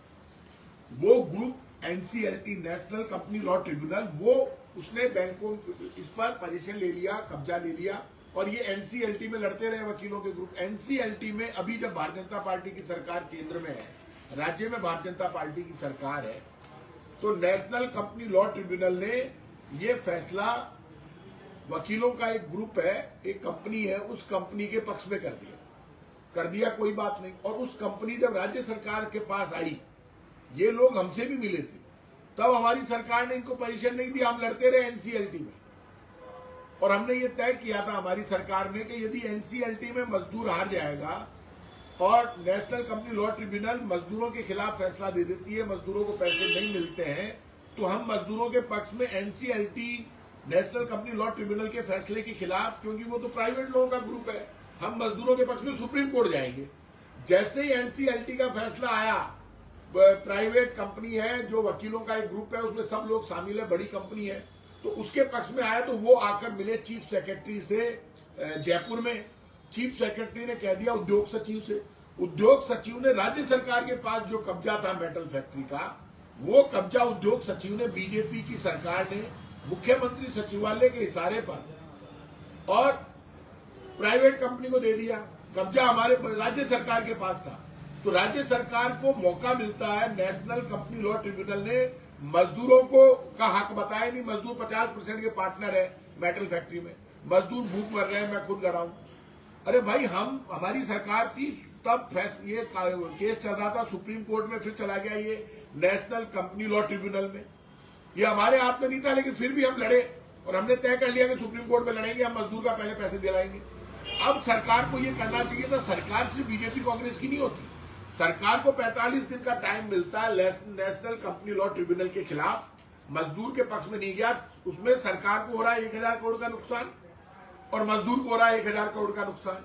वो group NCLT, national company law tribunal, वो उसने बैंकों इस पर पोजीशन ले लिया, कब्जा ले लिया और ये एनसीएलटी में लड़ते रहे वकीलों के ग्रुप। एनसीएलटी में अभी जब भारतीय जनता पार्टी की सरकार केंद्र में है, राज्य में भारतीय जनता पार्टी की सरकार है, तो नेशनल कंपनी लॉ ट्रिब्यूनल ने ये फैसला, वकीलों का एक ग्रुप है, एक कंपनी है, उस कंपनी के पक्ष में कर दिया, कोई बात नहीं। और उस कंपनी जब राज्य सरकार के पास आई, ये लोग हमसे भी मिले थे, तब हमारी सरकार ने इनको पोजीशन नहीं दी, हम लड़ते रहे एनसीएलटी में। और हमने ये तय किया था हमारी सरकार में कि यदि एनसीएलटी में मजदूर हार जाएगा और नेशनल कंपनी लॉ ट्रिब्यूनल मजदूरों के खिलाफ फैसला दे देती है, मजदूरों को पैसे नहीं मिलते हैं, तो हम मजदूरों के पक्ष में NCLT national company law tribunal के फैसले के खिलाफ, क्योंकि वो तो प्राइवेट लोगों का ग्रुप है, हम मजदूरों के पक्ष में सुप्रीम कोर्ट जाएंगे। जैसे ही एनसीएलटी का फैसला आया, प्राइवेट कंपनी है, जो वकीलों का एक ग्रुप है, उसमें सब लोग शामिल है, बड़ी कंपनी है, तो उसके पक्ष में आया, तो वो आकर मिले चीफ सेक्रेटरी से जयपुर में। चीफ सेक्रेटरी ने कह दिया उद्योग सचिव से, उद्योग सचिव ने राज्य सरकार के पास जो कब्जा था मेटल फैक्ट्री का, वो कब्जा उद्योग सचिव ने, बीजेपी की सरकार ने मुख्यमंत्री सचिवालय के इशारे पर और प्राइवेट कंपनी को दे दिया। कब्जा हमारे राज्य सरकार के पास था, तो राज्य सरकार को मौका मिलता है, नेशनल कंपनी लॉ ट्रिब्यूनल ने मजदूरों को का हक बताया नहीं। मजदूर 50% के पार्टनर है मेटल फैक्ट्री में, मजदूर भूख मर रहे हैं, मैं खुद लड़ा हूं। अरे भाई, हमारी सरकार थी तब ये केस चल रहा था सुप्रीम कोर्ट में, फिर चला गया ये नेशनल कंपनी लॉ ट्रिब्यूनल में। ये हमारे हाथ में नहीं था, लेकिन फिर भी हम लड़े और हमने तय कर लिया कि सुप्रीम कोर्ट में लड़ेंगे, हम मजदूर का पहले पैसे दिलाएंगे। अब सरकार को ये करना चाहिए था, सरकार सिर्फ बीजेपी कांग्रेस की नहीं होती, सरकार को 45 दिन का टाइम मिलता है नेशनल कंपनी लॉ ट्रिब्यूनल के खिलाफ। मजदूर के पक्ष में नहीं गया, उसमें सरकार को हो रहा है 1000 करोड़ का नुकसान और मजदूर को हो रहा है 1000 करोड़ का नुकसान,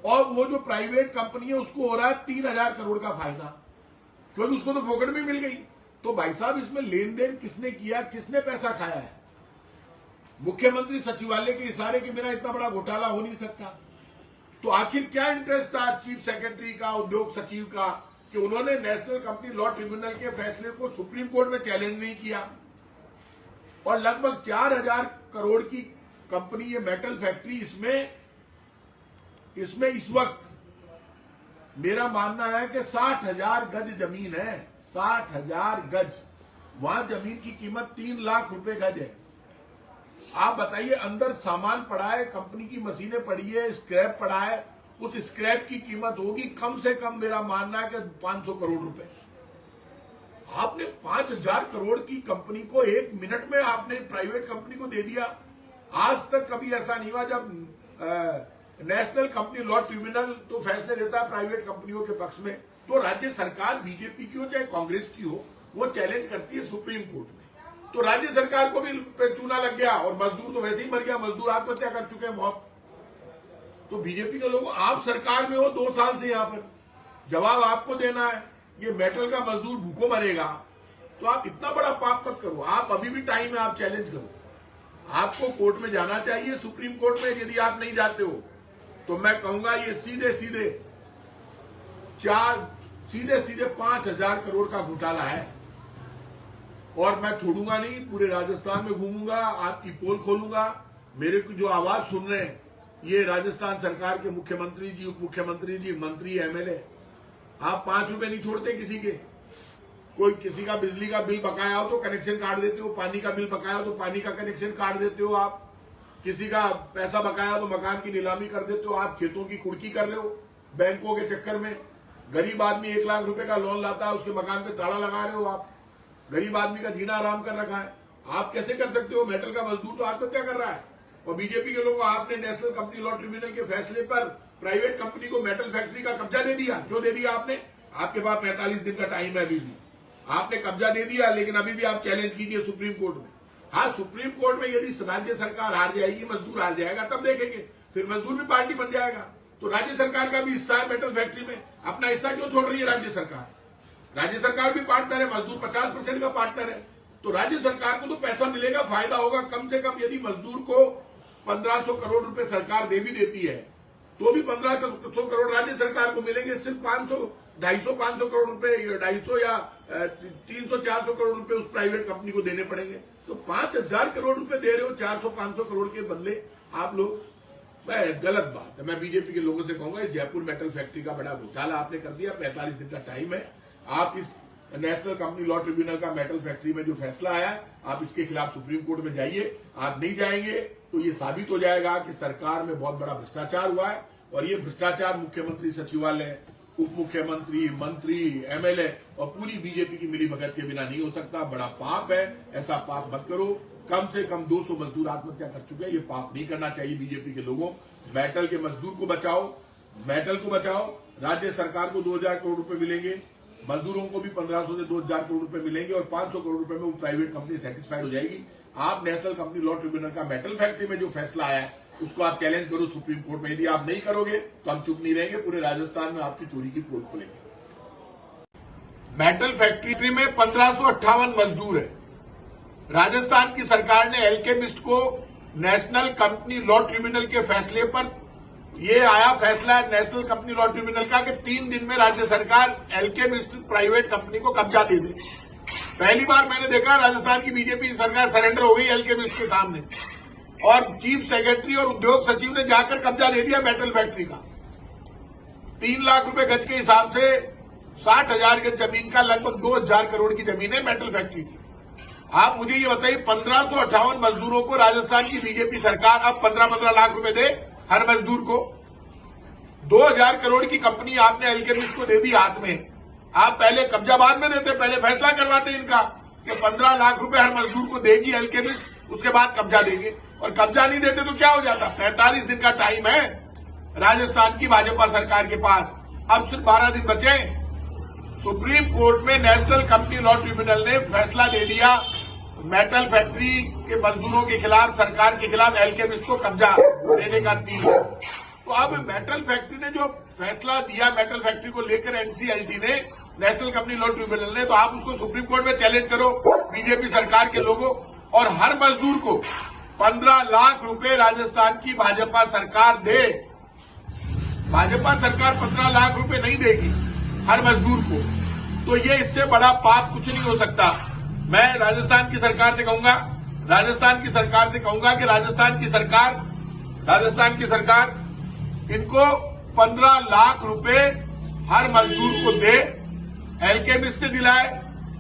और वो जो प्राइवेट कंपनी है उसको हो रहा है 3000 करोड़ का फायदा, क्योंकि उसको तो फोकट में मिल गई। तो भाई साहब, इसमें लेन देन किसने किया, किसने पैसा खाया है? मुख्यमंत्री सचिवालय के इशारे के बिना इतना बड़ा घोटाला हो नहीं सकता। तो आखिर क्या इंटरेस्ट था चीफ सेक्रेटरी का, उद्योग सचिव का, कि उन्होंने नेशनल कंपनी लॉ ट्रिब्यूनल के फैसले को सुप्रीम कोर्ट में चैलेंज नहीं किया। और लगभग 4000 करोड़ की कंपनी ये मेटल फैक्ट्री, इसमें इस वक्त मेरा मानना है कि 60,000 गज जमीन है, 60,000 गज, वहां जमीन की कीमत 3 लाख रुपए गज है। आप बताइए, अंदर सामान पड़ा है, कंपनी की मशीनें पड़ी है, स्क्रैप पड़ा है, उस स्क्रैप की कीमत होगी कम से कम, मेरा मानना है कि 500 करोड़ रुपए। आपने 5000 करोड़ की कंपनी को 1 मिनट में आपने प्राइवेट कंपनी को दे दिया। आज तक कभी ऐसा नहीं हुआ जब नेशनल कंपनी लॉ ट्रिब्यूनल तो फैसले देता है प्राइवेट कंपनियों के पक्ष में, तो राज्य सरकार बीजेपी की हो चाहे कांग्रेस की हो, वो चैलेंज करती है सुप्रीम कोर्ट में। तो राज्य सरकार को भी चूना लग गया और मजदूर तो वैसे ही मर गया, मजदूर आत्महत्या कर चुके हैं बहुत। तो बीजेपी के लोगों, आप सरकार में हो 2 साल से, यहां पर जवाब आपको देना है। ये मेटल का मजदूर भूखों मरेगा, तो आप इतना बड़ा पाप मत करो। आप अभी भी टाइम है, आप चैलेंज करो। आपको कोर्ट में जाना चाहिए, सुप्रीम कोर्ट में। यदि आप नहीं जाते हो तो मैं कहूंगा ये सीधे सीधे 5000 करोड़ का घोटाला है, और मैं छोड़ूंगा नहीं। पूरे राजस्थान में घूमूंगा, आपकी पोल खोलूंगा। मेरे को जो आवाज सुन रहे हैं, ये राजस्थान सरकार के मुख्यमंत्री जी, उप मुख्यमंत्री जी, मंत्री, एमएलए, आप 5 रुपए नहीं छोड़ते किसी के। कोई किसी का बिजली का बिल बकाया हो तो कनेक्शन काट देते हो, पानी का बिल बकाया हो तो पानी का कनेक्शन काट देते हो आप, किसी का पैसा बकाया हो तो मकान की नीलामी कर देते हो आप, खेतों की कुर्की कर रहे हो बैंकों के चक्कर में। गरीब आदमी 1 लाख रुपए का लोन लाता है, उसके मकान पे ताला लगा रहे हो आप। गरीब आदमी का जीना आराम कर रखा है। आप कैसे कर सकते हो? मेटल का मजदूर तो आत्महत्या कर रहा है, और बीजेपी के लोगों, आपने नेशनल कंपनी लॉ ट्रिब्यूनल के फैसले पर प्राइवेट कंपनी को मेटल फैक्ट्री का कब्जा दे दिया। क्यों दे दिया आपने? आपके पास 45 दिन का टाइम है अभी भी। आपने कब्जा दे दिया, लेकिन अभी भी आप चैलेंज कीजिए सुप्रीम कोर्ट में। हाँ, सुप्रीम कोर्ट में यदि राज्य सरकार हार जाएगी, मजदूर हार जाएगा, तब देखेंगे, फिर मजदूर भी पार्टी बन जाएगा। तो राज्य सरकार का भी हिस्सा है मेटल फैक्ट्री में। अपना हिस्सा क्यों छोड़ रही है राज्य सरकार? राज्य सरकार भी पार्टनर है, मजदूर 50% का पार्टनर है। तो राज्य सरकार को तो पैसा मिलेगा, फायदा होगा। कम से कम यदि मजदूर को 1500 करोड़ रुपए सरकार दे भी देती है, तो भी 1500 करोड़ राज्य सरकार को मिलेंगे। सिर्फ 250-500 करोड़ रुपए, 250 या 300-400 करोड़ रुपए उस प्राइवेट कंपनी को देने पड़ेंगे। तो 5000 करोड़ रुपए दे रहे हो 400-500 करोड़ के बदले आप लोग। मैं गलत बात है। मैं बीजेपी के लोगों से कहूंगा इस जयपुर मेटल फैक्ट्री का बड़ा घोटाला आपने कर दिया। 45 दिन का टाइम है। आप इस नेशनल कंपनी लॉ ट्रिब्यूनल का मेटल फैक्ट्री में जो फैसला आया, आप इसके खिलाफ सुप्रीम कोर्ट में जाइए। आप नहीं जाएंगे तो ये साबित हो जाएगा कि सरकार में बहुत बड़ा भ्रष्टाचार हुआ है, और ये भ्रष्टाचार मुख्यमंत्री सचिवालय, उप मुख्यमंत्री, मंत्री, एमएलए और पूरी बीजेपी की मिलीभगत के बिना नहीं हो सकता। बड़ा पाप है, ऐसा पाप मत करो। कम से कम 200 मजदूर आत्महत्या कर चुके हैं। ये पाप नहीं करना चाहिए बीजेपी के लोगों। मेटल के मजदूर को बचाओ, मेटल को बचाओ। राज्य सरकार को 2000 करोड़ रुपए मिलेंगे, मजदूरों को भी 1500 से 2000 करोड़ रुपए मिलेंगे, और 500 करोड़ रुपए में वो प्राइवेट कंपनी सेटिस्फाइड हो जाएगी। आप नेशनल कंपनी लॉ ट्रिब्यूनल का मेटल फैक्ट्री में जो फैसला आया है उसको आप चैलेंज करो सुप्रीम कोर्ट में। यदि आप नहीं करोगे तो हम चुप नहीं रहेंगे, पूरे राजस्थान में आपकी चोरी की पोल खोलेंगे। मेटल फैक्ट्री में 1558 मजदूर है। राजस्थान की सरकार ने एल्केमिस्ट को नेशनल कंपनी लॉ ट्रिब्यूनल के फैसले पर, ये आया फैसला नेशनल कंपनी लॉ ट्रिब्यूनल का कि 3 दिन में राज्य सरकार एल्केमिस्ट प्राइवेट कंपनी को कब्जा दे दे। पहली बार मैंने देखा राजस्थान की बीजेपी सरकार सरेंडर हो गई एल्केमिस्ट के सामने, और चीफ सेक्रेटरी और उद्योग सचिव ने जाकर कब्जा दे दिया मेटल फैक्ट्री का। 3 लाख रुपए गज के हिसाब से 60,000 गज जमीन का लगभग 2000 करोड़ की जमीन है मेटल फैक्ट्री की। आप मुझे ये बताइए, 1558 मजदूरों को राजस्थान की बीजेपी सरकार अब 15-15 लाख रुपए दे हर मजदूर को। 2000 करोड़ की कंपनी आपने एल्केमिस्ट को दे दी हाथ में। आप पहले कब्जा बाद में देते, पहले फैसला करवाते इनका कि 15 लाख रुपए हर मजदूर को देगी एल्केमिस्ट, उसके बाद कब्जा देंगे। और कब्जा नहीं देते तो क्या हो जाता? 45 दिन का टाइम है राजस्थान की भाजपा सरकार के पास, अब सिर्फ 12 दिन बचे। सुप्रीम कोर्ट में नेशनल कंपनी लॉ ट्रिब्यूनल ने फैसला दे दिया मेटल फैक्ट्री के मजदूरों के खिलाफ, सरकार के खिलाफ एल्केमिस्ट को कब्जा देने का 3। तो अब मेटल फैक्ट्री ने जो फैसला दिया मेटल फैक्ट्री को लेकर एनसीएलटी ने, नेशनल कंपनी लॉ ट्रिब्यूनल ने, तो आप उसको सुप्रीम कोर्ट में चैलेंज करो बीजेपी सरकार के लोगों, और हर मजदूर को 15 लाख रुपए राजस्थान की भाजपा सरकार दे। भाजपा सरकार 15 लाख रुपए नहीं देगी हर मजदूर को, तो ये इससे बड़ा पाप कुछ नहीं हो सकता। मैं राजस्थान की सरकार से कहूंगा कि राजस्थान की सरकार इनको 15 लाख रुपए हर मजदूर को दे, एल्केमिस्ट से दिलाए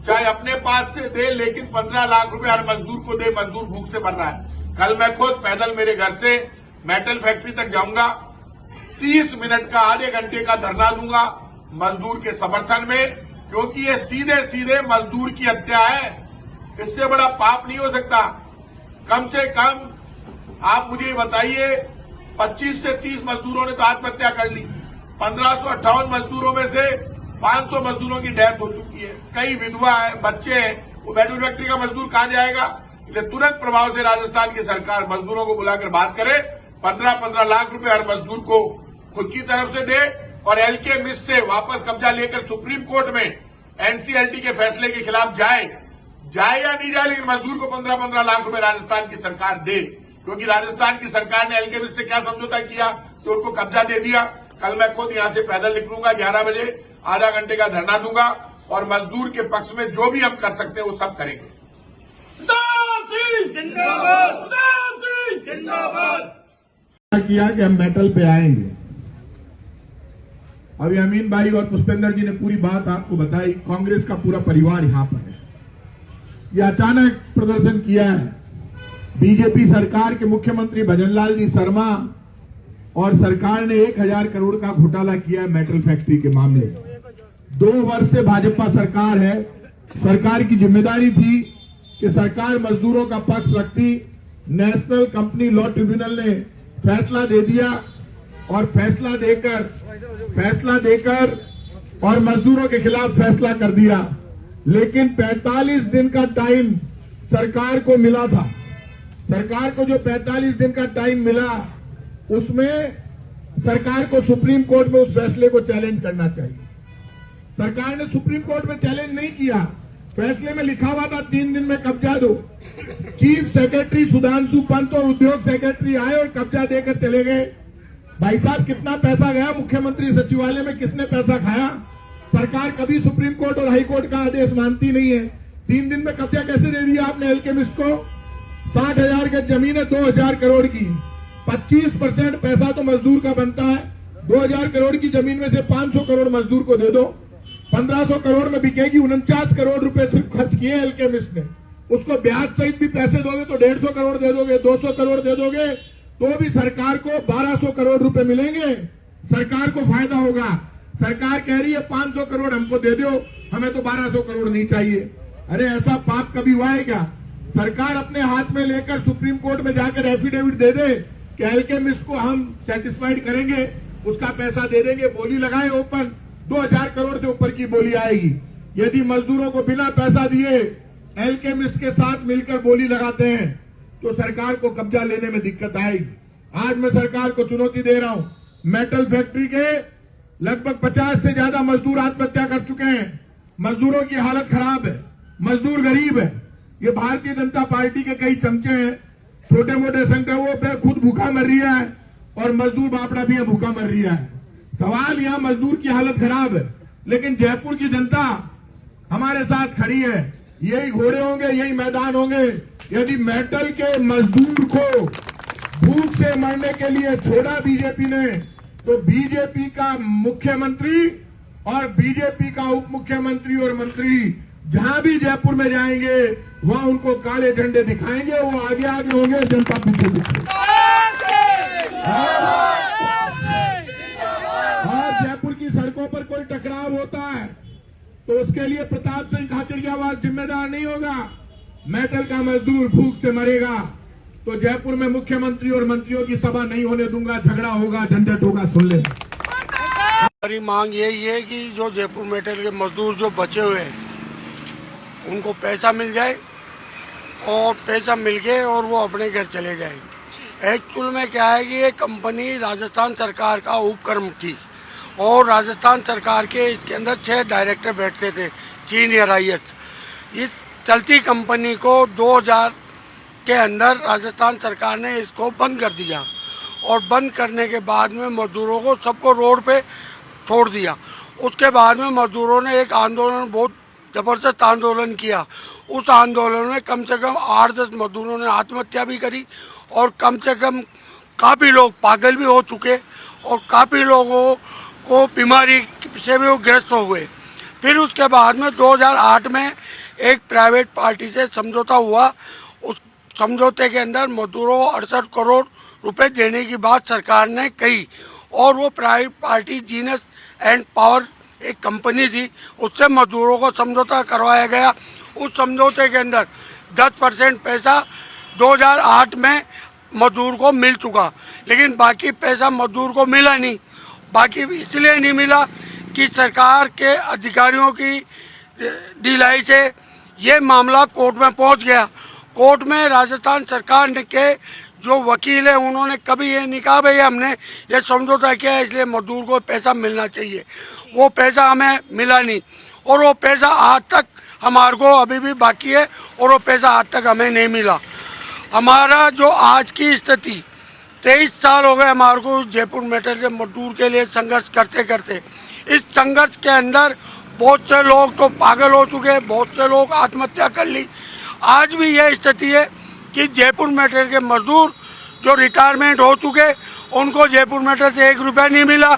चाहे अपने पास से दे, लेकिन 15 लाख रुपए हर मजदूर को दे। मजदूर भूख से मर रहा है। कल मैं खुद पैदल मेरे घर से मेटल फैक्ट्री तक जाऊंगा, 30 मिनट का, आधे घंटे का धरना दूंगा मजदूर के समर्थन में, क्योंकि ये सीधे सीधे मजदूर की हत्या है। इससे बड़ा पाप नहीं हो सकता। कम से कम आप मुझे बताइए, 25 से 30 मजदूरों ने तो आत्महत्या कर ली। 1558 मजदूरों में से 500 मजदूरों की डेथ हो चुकी है। कई विधवा है, बच्चे हैं। वो मेटल फैक्ट्री का मजदूर कहां जाएगा? इसलिए तुरंत प्रभाव से राजस्थान की सरकार मजदूरों को बुलाकर बात करे, 15-15 लाख रुपए हर मजदूर को खुद की तरफ से दे, और एल्केमिस्ट से वापस कब्जा लेकर सुप्रीम कोर्ट में एनसीएलटी के फैसले के खिलाफ जाए या नहीं जाए, लेकिन मजदूर को 15-15 लाख रुपए राजस्थान की सरकार दे। क्योंकि राजस्थान की सरकार ने एल्केमिस्ट से क्या समझौता किया कि उनको कब्जा दे दिया। कल मैं खुद यहां से पैदल निकलूंगा 11 बजे, आधा घंटे का धरना दूंगा, और मजदूर के पक्ष में जो भी हम कर सकते हैं वो सब करेंगे। किया कि हम मेटल पे आएंगे। अभी अमीन भाई और पुष्पेंद्र जी ने पूरी बात आपको बताई। कांग्रेस का पूरा परिवार यहां पर है। ये अचानक प्रदर्शन किया है। बीजेपी सरकार के मुख्यमंत्री भजनलाल जी शर्मा और सरकार ने 1000 करोड़ का घोटाला किया है मेटल फैक्ट्री के मामले। 2 वर्ष से भाजपा सरकार है। सरकार की जिम्मेदारी थी कि सरकार मजदूरों का पक्ष रखती। नेशनल कंपनी लॉ ट्रिब्यूनल ने फैसला दे दिया, और फैसला देकर और मजदूरों के खिलाफ फैसला कर दिया। लेकिन 45 दिन का टाइम सरकार को मिला था। सरकार को जो 45 दिन का टाइम मिला, उसमें सरकार को सुप्रीम कोर्ट में उस फैसले को चैलेंज करना चाहिए। सरकार ने सुप्रीम कोर्ट में चैलेंज नहीं किया। फैसले में लिखा हुआ था 3 दिन में कब्जा दो। चीफ सेक्रेटरी सुधांशु पंत और उद्योग सेक्रेटरी आए और कब्जा देकर चले गए। भाई साहब, कितना पैसा गया मुख्यमंत्री सचिवालय में, किसने पैसा खाया? सरकार कभी सुप्रीम कोर्ट और हाई कोर्ट का आदेश मानती नहीं है। 3 दिन में कब्जा कैसे दे दिया आपने एल्केमिस्ट को? 60,000 गज जमीन है 2000 करोड़ की। 25% पैसा तो मजदूर का बनता है। 2000 करोड़ की जमीन में से 500 करोड़ मजदूर को दे दो, 1500 करोड़ में बिकेगी। 49 करोड़ रुपए सिर्फ खर्च किए एल्केमिस्ट ने। उसको ब्याज सहित भी पैसे दोगे तो 150 करोड़ दे दोगे, 200 करोड़ दे दोगे तो भी सरकार को 1200 करोड़ रुपए मिलेंगे। सरकार को फायदा होगा। सरकार कह रही है 500 करोड़ हमको दे दो, हमें तो 1200 करोड़ नहीं चाहिए। अरे ऐसा पाप कभी हुआ है क्या? सरकार अपने हाथ में लेकर सुप्रीम कोर्ट में जाकर एफिडेविट दे दे कि एल्केमिस्ट को हम सेटिस्फाइड करेंगे, उसका पैसा दे देंगे, बोली लगाए ओपन, 2000 करोड़ से ऊपर की बोली आएगी। यदि मजदूरों को बिना पैसा दिए एल्केमिस्ट के साथ मिलकर बोली लगाते हैं तो सरकार को कब्जा लेने में दिक्कत आएगी। आज मैं सरकार को चुनौती दे रहा हूं, मेटल फैक्ट्री के लगभग 50 से ज्यादा मजदूर आत्महत्या कर चुके हैं। मजदूरों की हालत खराब है, मजदूर गरीब है। ये भारतीय जनता पार्टी के कई चमचे हैं, छोटे मोटे संगठनों पे खुद भूखा मर रही है और मजदूर बापड़ा भी भूखा मर रही है। सवाल यहाँ मजदूर की हालत खराब है, लेकिन जयपुर की जनता हमारे साथ खड़ी है। यही घोड़े होंगे, यही मैदान होंगे। यदि मेटल के मजदूर को भूख से मरने के लिए छोड़ा बीजेपी ने, तो बीजेपी का मुख्यमंत्री और बीजेपी का उप मुख्यमंत्री और मंत्री जहां भी जयपुर में जाएंगे वहां उनको काले झंडे दिखाएंगे। वो आगे आगे होंगे, जनता पीछे पीछे। और जयपुर की सड़कों पर कोई टकराव होता है तो उसके लिए प्रताप सिंह खाचरियावास जिम्मेदार नहीं होगा। मेटल का मजदूर भूख से मरेगा तो जयपुर में मुख्यमंत्री और मंत्रियों की सभा नहीं होने दूंगा। झगड़ा होगा, झंझट होगा, सुन ले। हमारी मांग यही है कि जो जयपुर मेटल के मजदूर जो बचे हुए हैं उनको पैसा मिल जाए और पैसा मिल के और वो अपने घर चले जाए। एक्चुअल में क्या है कि ये कंपनी राजस्थान सरकार का उपक्रम थी और राजस्थान सरकार के इसके अंदर 6 डायरेक्टर बैठते थे, सीनियर IAS। इस चलती कंपनी को 2000 के अंदर राजस्थान सरकार ने इसको बंद कर दिया और बंद करने के बाद में मजदूरों को सबको रोड पे छोड़ दिया। उसके बाद में मजदूरों ने एक आंदोलन, बहुत ज़बरदस्त आंदोलन किया। उस आंदोलन में कम से कम 8-10 मजदूरों ने आत्महत्या भी करी और कम से कम काफ़ी लोग पागल भी हो चुके और काफ़ी लोगों को बीमारी से भी वो ग्रस्त हो गए। फिर उसके बाद में 2008 में एक प्राइवेट पार्टी से समझौता हुआ। उस समझौते के अंदर मजदूरों को 68 करोड़ रुपए देने की बात सरकार ने कही और वो private party genus and power एक कंपनी थी, उससे मजदूरों को समझौता करवाया गया। उस समझौते के अंदर 10% पैसा 2008 में मजदूर को मिल चुका, लेकिन बाकी पैसा मजदूर को मिला नहीं। बाकी इसलिए नहीं मिला कि सरकार के अधिकारियों की ढिलाई से ये मामला कोर्ट में पहुंच गया। कोर्ट में राजस्थान सरकार के जो वकील है उन्होंने कभी ये नहीं कहा भाई हमने ये समझौता किया है इसलिए मजदूर को पैसा मिलना चाहिए। वो पैसा हमें मिला नहीं और वो पैसा आज तक हमारे को अभी भी बाकी है और वो पैसा आज तक हमें नहीं मिला। हमारा जो आज की स्थिति 23 साल हो गए हमारे को जयपुर मेटल के मजदूर के लिए संघर्ष करते करते। इस संघर्ष के अंदर बहुत से लोग तो पागल हो चुके, बहुत से लोग आत्महत्या कर ली। आज भी यह स्थिति है कि जयपुर मेटल के मजदूर जो रिटायरमेंट हो चुके उनको जयपुर मेटल से 1 रुपया नहीं मिला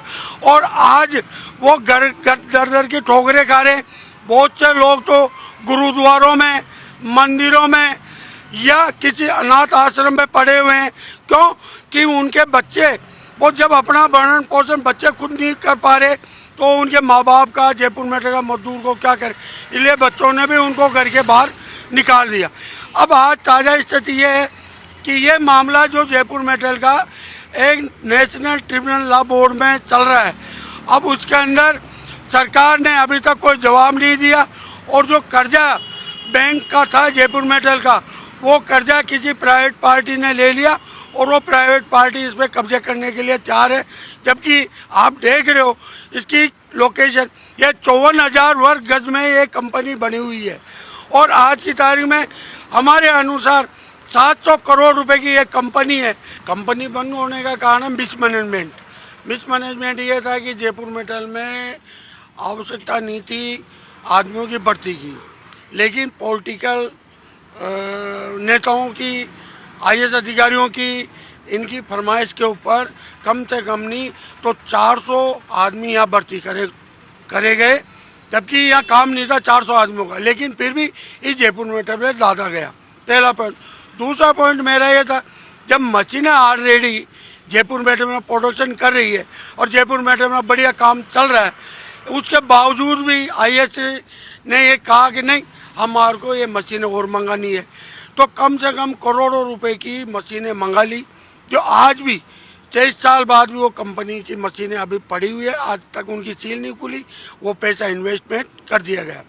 और आज वो घर दर दर की ठोकरें खा रहे। बहुत से लोग तो गुरुद्वारों में, मंदिरों में या किसी अनाथ आश्रम में पड़े हुए हैं। क्यों कि उनके बच्चे वो जब अपना भरण पोषण बच्चे खुद नहीं कर पा रहे तो उनके माँ बाप का जयपुर मेटल का मजदूर को क्या करे, इसलिए बच्चों ने भी उनको घर के बाहर निकाल दिया। अब आज ताज़ा स्थिति ये है कि ये मामला जो जयपुर मेटल का एक नेशनल ट्रिब्यूनल लॉ बोर्ड में चल रहा है। अब उसके अंदर सरकार ने अभी तक कोई जवाब नहीं दिया और जो कर्जा बैंक का था जयपुर मेटल का वो कर्जा किसी प्राइवेट पार्टी ने ले लिया और वो प्राइवेट पार्टी इस पर कब्जे करने के लिए तैयार है। जबकि आप देख रहे हो इसकी लोकेशन, ये 54,000 वर्ग गज में ये कंपनी बनी हुई है और आज की तारीख में हमारे अनुसार 700 करोड़ रुपए की एक कंपनी है। कंपनी बंद होने का कारण है मिसमैनेजमेंट। मिसमैनेजमेंट ये था कि जयपुर मेटल में आवश्यकता नहीं थी आदमियों की भर्ती की, लेकिन पॉलिटिकल नेताओं की, IAS अधिकारियों की, इनकी फरमाइश के ऊपर कम से कम नहीं तो 400 आदमी यहाँ भर्ती करे गए, जबकि यहाँ काम नहीं था 400 आदमियों का, लेकिन फिर भी इस जयपुर मेटल पे लादा गया। पहला पॉइंट। दूसरा पॉइंट मेरा ये था, जब मशीनें ऑलरेडी जयपुर मेटल में प्रोडक्शन कर रही है और जयपुर मेटल में बढ़िया काम चल रहा है, उसके बावजूद भी IS ने ये कहा कि नहीं, हमारे को ये मशीनें और मंगानी है, तो कम से कम करोड़ों रुपए की मशीनें मंगा ली, जो आज भी 23 साल बाद भी वो कंपनी की मशीनें अभी पड़ी हुई है, आज तक उनकी सील नहीं खुली, वो पैसा इन्वेस्टमेंट कर दिया गया।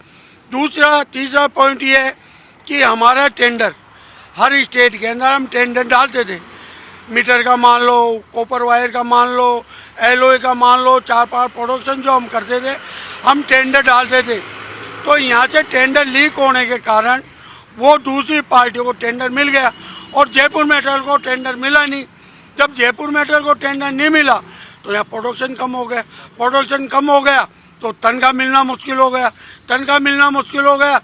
तीसरा पॉइंट ये है कि हमारा टेंडर, हर स्टेट के अंदर हम टेंडर डालते थे, मीटर का मान लो, कॉपर वायर का मान लो, एलओए का मान लो, 4-5 प्रोडक्शन जो हम करते थे, हम टेंडर डालते थे। तो यहाँ से टेंडर लीक होने के कारण वो दूसरी पार्टियों को टेंडर मिल गया और जयपुर मेटल को टेंडर मिला नहीं। जब जयपुर मेटल को टेंडर नहीं मिला तो यहाँ प्रोडक्शन कम हो गया, प्रोडक्शन कम हो गया तो तनख्वाह मिलना मुश्किल हो गया, तनख्वाह मिलना मुश्किल हो गया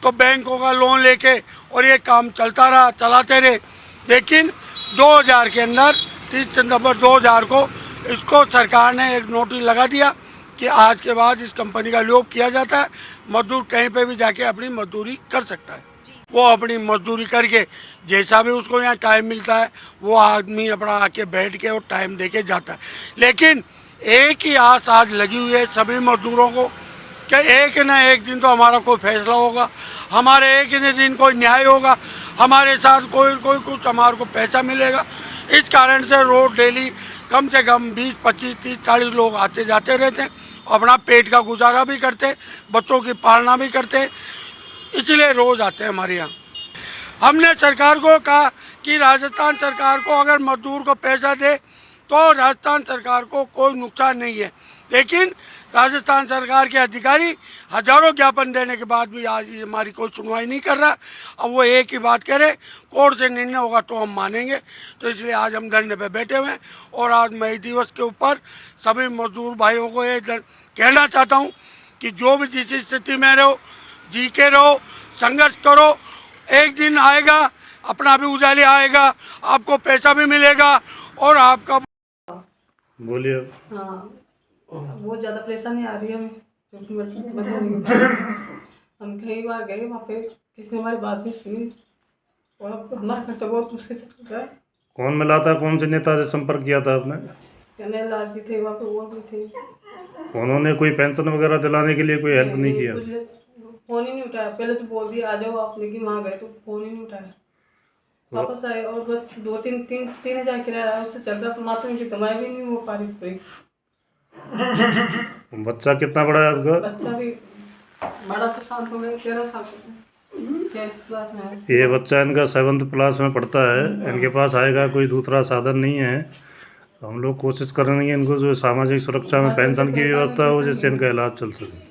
तो बैंकों का लोन लेके और ये काम चलता रहा, चलाते रहे। लेकिन 2000 के अंदर 30 सितंबर 2000 को इसको सरकार ने एक नोटिस लगा दिया कि आज के बाद इस कंपनी का लोप किया जाता है, मजदूर कहीं पे भी जाके अपनी मजदूरी कर सकता है। वो अपनी मजदूरी करके जैसा भी उसको यहाँ टाइम मिलता है वो आदमी अपना आके बैठ के और टाइम दे के जाता है। लेकिन एक ही आस आज लगी हुई है सभी मजदूरों को कि एक न एक दिन तो हमारा कोई फैसला होगा, हमारे एक ही दिन कोई न्याय होगा, हमारे साथ कोई कुछ हमारे को पैसा मिलेगा। इस कारण से रोज डेली कम से कम 20, 25, 30, 40 लोग आते जाते रहते हैं, अपना पेट का गुजारा भी करते, बच्चों की पालना भी करते, इसलिए रोज आते हैं हमारे यहाँ। हमने सरकार को कहा कि राजस्थान सरकार को अगर मजदूर को पैसा दे तो राजस्थान सरकार को कोई नुकसान नहीं है, लेकिन राजस्थान सरकार के अधिकारी हजारों ज्ञापन देने के बाद भी आज हमारी कोई सुनवाई नहीं कर रहा। अब वो एक ही बात करे, कोर्ट से निर्णय होगा तो हम मानेंगे। तो इसलिए आज हम धरने पे बैठे हुए हैं और आज मई दिवस के ऊपर सभी मजदूर भाइयों को ये कहना चाहता हूँ कि जो भी जिस स्थिति में रहो, जी के रहो, संघर्ष करो, एक दिन आएगा, अपना भी उजाले आएगा, आपको पैसा भी मिलेगा और आपका। बोलिए। हाँ, बहुत ज़्यादा परेशानी आ रही है हमें, हम कई बार गए वहाँ पे, किसी ने हमारी बात नहीं सुनी और अब हमारा खर्चा बहुत मुश्किल से चल रहा है। कौन मिला था, कौन से नेता से संपर्क किया था आपने? चने लाल जी थे वहाँ पे, और भी थे। उन्होंने कोई पेंशन वगैरह दिलाने के लिए कोई हेल्प नहीं किया? फोन ही नहीं उठाया, पहले तो बोल दिया आ जाओ आप, लेकिन वहाँ गए तो फोन ही नहीं उठाया। वापस आए और बस 2-3 किराया रहा, उससे चल रहा, मात्र उनकी कमाई भी नहीं हो पा रही पूरी। बच्चा कितना बड़ा है आपका? बच्चा भी बड़ा तो साल हो गया, 13 साल का, 7th क्लास में है। ये बच्चा इनका 7th क्लास में पढ़ता है, इनके पास आएगा कोई दूसरा साधन नहीं है। हम लोग कोशिश करेंगे इनको जो सामाजिक सुरक्षा में पेंशन की व्यवस्था हो, जिससे इनका इलाज चल सके।